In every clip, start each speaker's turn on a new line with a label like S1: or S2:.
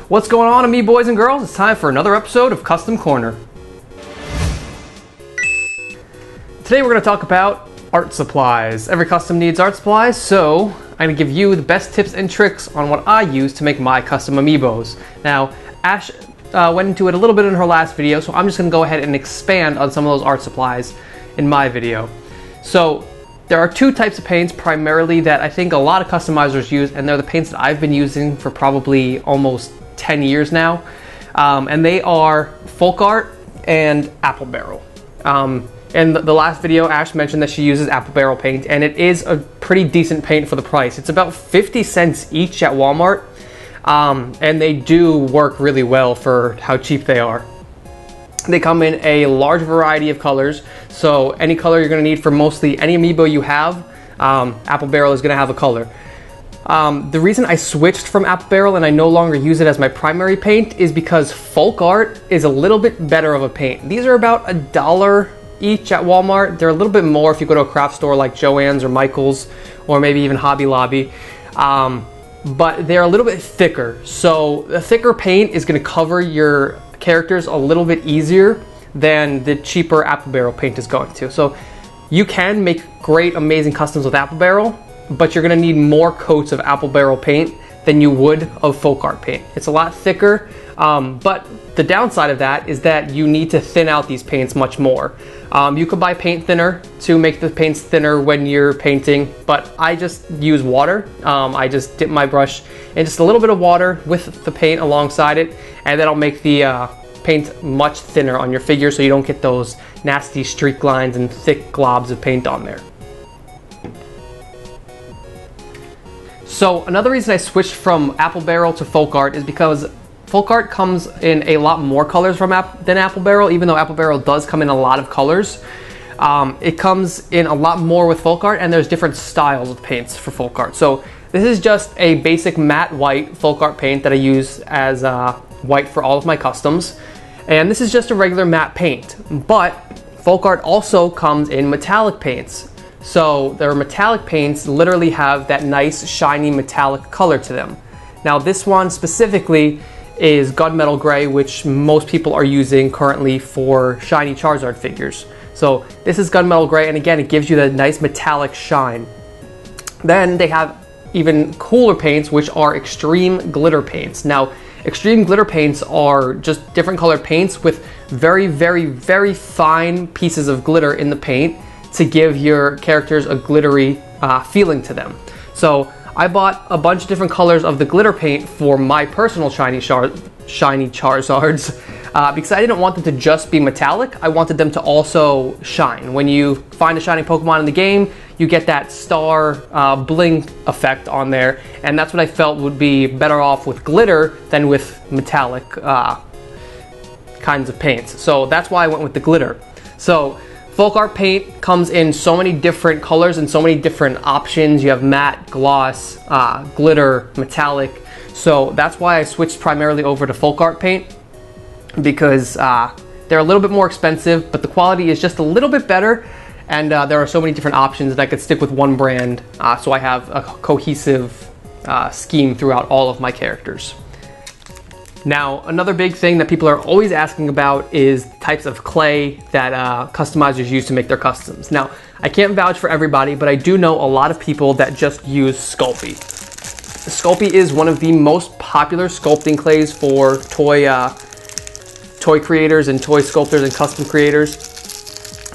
S1: What's going on, Amiibo boys and girls? It's time for another episode of Custom Corner. Today we're going to talk about art supplies. Every custom needs art supplies, so I'm going to give you the best tips and tricks on what I use to make my custom Amiibos. Now, Ash went into it a little bit in her last video, so I'm just going to go ahead and expand on some of those art supplies in my video. So, there are two types of paints primarily that I think a lot of customizers use, and they're the paints that I've been using for probably almost 10 years now. And they are Folk Art and Apple Barrel. In the last video, Ash mentioned that she uses Apple Barrel paint, and it is a pretty decent paint for the price. It's about 50 cents each at Walmart, and they do work really well for how cheap they are. They come in a large variety of colors, so any color you're going to need for mostly any Amiibo you have, Apple Barrel is going to have a color. The reason I switched from Apple Barrel and I no longer use it as my primary paint is because Folk Art is a little bit better of a paint. These are about $1 each at Walmart. They're a little bit more if you go to a craft store like Joann's or Michael's or maybe even Hobby Lobby. But they're a little bit thicker, so the thicker paint is going to cover your characters a little bit easier than the cheaper Apple Barrel paint is going to. So you can make great, amazing customs with Apple Barrel, but you're going to need more coats of Apple Barrel paint than you would of Folk Art paint. It's a lot thicker, but the downside of that is that you need to thin out these paints much more. You could buy paint thinner to make the paints thinner when you're painting, but I just use water. I just dip my brush in just a little bit of water with the paint alongside it, and that'll make the paint much thinner on your figure so you don't get those nasty streak lines and thick globs of paint on there. So another reason I switched from Apple Barrel to Folk Art is because Folk Art comes in a lot more colors than Apple Barrel, even though Apple Barrel does come in a lot of colors. It comes in a lot more with Folk Art, and there's different styles of paints for Folk Art. So this is just a basic matte white Folk Art paint that I use as white for all of my customs. And this is just a regular matte paint, but Folk Art also comes in metallic paints. So their metallic paints literally have that nice shiny metallic color to them. Now this one specifically is Gunmetal Gray, which most people are using currently for shiny Charizard figures. So this is Gunmetal Gray, and again, it gives you that nice metallic shine. Then they have even cooler paints, which are Extreme Glitter paints. Now, Extreme Glitter paints are just different colored paints with very, very, very fine pieces of glitter in the paint to give your characters a glittery feeling to them. So I bought a bunch of different colors of the glitter paint for my personal shiny Charizards because I didn't want them to just be metallic. I wanted them to also shine. When you find a shiny Pokemon in the game, you get that star bling effect on there, and that's what I felt would be better off with glitter than with metallic kinds of paints. So that's why I went with the glitter. So Folk Art paint comes in so many different colors and so many different options. You have matte, gloss, glitter, metallic. So that's why I switched primarily over to Folk Art paint, because they're a little bit more expensive, but the quality is just a little bit better. And there are so many different options that I could stick with one brand, so I have a cohesive scheme throughout all of my characters. Now, another big thing that people are always asking about is types of clay that customizers use to make their customs. Now, I can't vouch for everybody, but I do know a lot of people that just use Sculpey. Sculpey is one of the most popular sculpting clays for toy creators and toy sculptors and custom creators,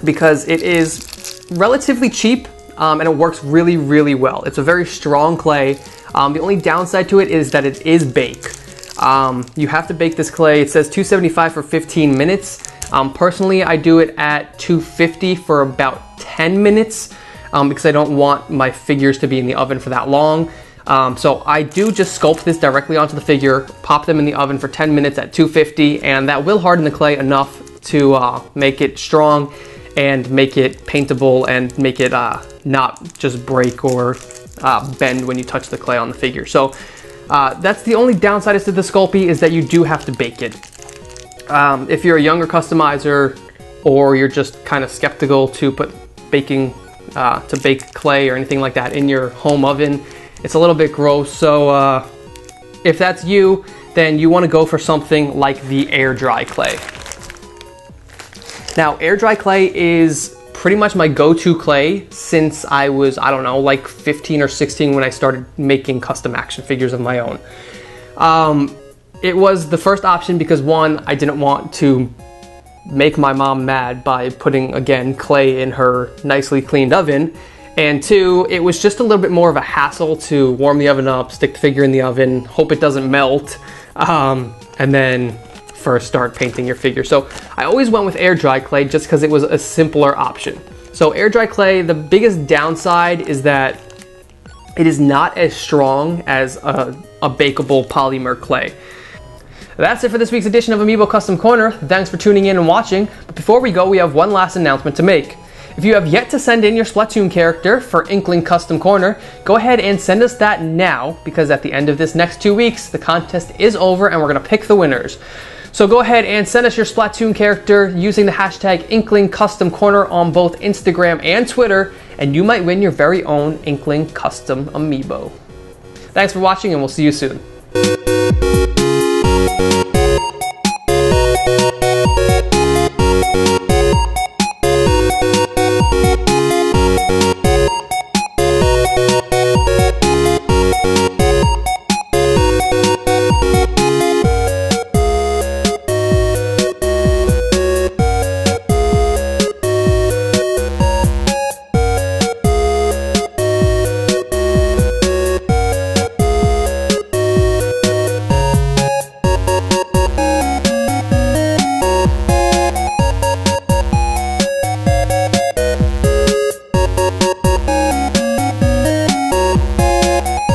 S1: because it is relatively cheap and it works really, really well. It's a very strong clay. The only downside to it is that it is bake. You have to bake this clay. It says 275 for 15 minutes. Personally, I do it at 250 for about 10 minutes because I don't want my figures to be in the oven for that long. So I do just sculpt this directly onto the figure, pop them in the oven for 10 minutes at 250, and that will harden the clay enough to make it strong and make it paintable and make it not just break or bend when you touch the clay on the figure. So that's the only downside to the Sculpey, is that you do have to bake it. If you're a younger customizer, or you're just kind of skeptical to put baking to bake clay or anything like that in your home oven, it's a little bit gross. So if that's you, then you want to go for something like the air dry clay. Now, air dry clay is pretty much my go-to clay since I was, I don't know, like 15 or 16 when I started making custom action figures of my own. It was the first option because one, I didn't want to make my mom mad by putting, again, clay in her nicely cleaned oven. And two, it was just a little bit more of a hassle to warm the oven up, stick the figure in the oven, hope it doesn't melt, and then first start painting your figure. So I always went with air dry clay just because it was a simpler option. So air dry clay, the biggest downside is that it is not as strong as a bakeable polymer clay. That's it for this week's edition of Amiibo Custom Corner. Thanks for tuning in and watching. But before we go, we have one last announcement to make. If you have yet to send in your Splatoon character for Inkling Custom Corner, go ahead and send us that now, because at the end of this next 2 weeks, the contest is over and we're going to pick the winners. So go ahead and send us your Splatoon character using the hashtag Inkling Custom Corner on both Instagram and Twitter, and you might win your very own Inkling Custom Amiibo. Thanks for watching, and we'll see you soon.